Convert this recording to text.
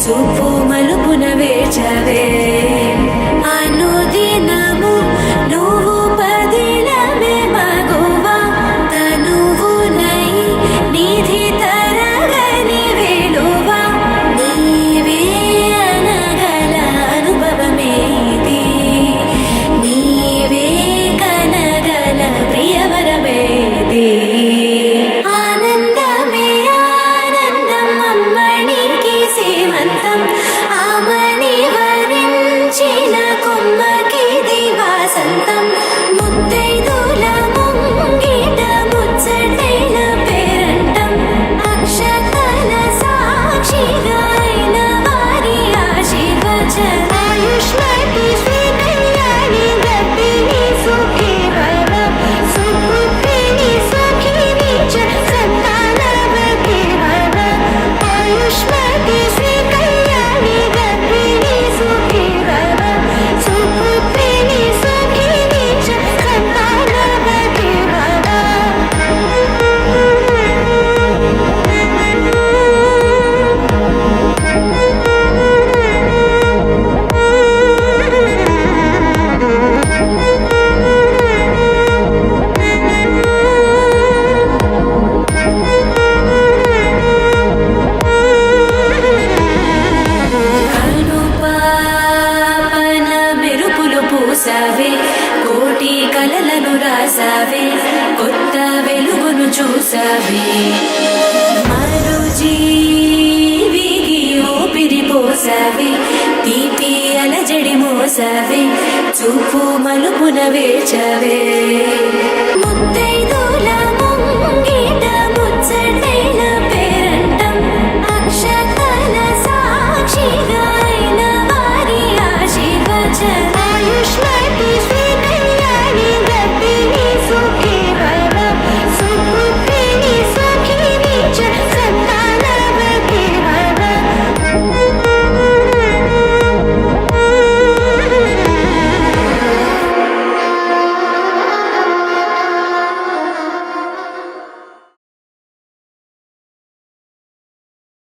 చూపు మలుపున వేచవే అనుదినము నువ్వు పదిలమే మగువా తనువునై నిధి తరగని వేలువా నీవే అనగల అనుభవమేది నీవే కనగల ప్రియవరమేది ఆమని వరించిన కొమ్మకిది వాసంతం ముత్తైదుల ముంగిట ముచ్చటైన పేరంటం అక్షతల సాక్షిగా అయిన వారి ఆశీర్వచన ఆయుష్మతి శ్రీ కళ్యాణి గర్భిణి సుఖీ భవ సుపుత్రిణి సఖిని చ సంతానవతి భవ ఆయుష్మతి శ్రీ కోటి కలలను రాసావే కొత్త వెలుగును చూసావే మరో జీవికి ఊపిరి పోసావే తీపి అలజడి మోసావే చూపు మలుపున వేచవే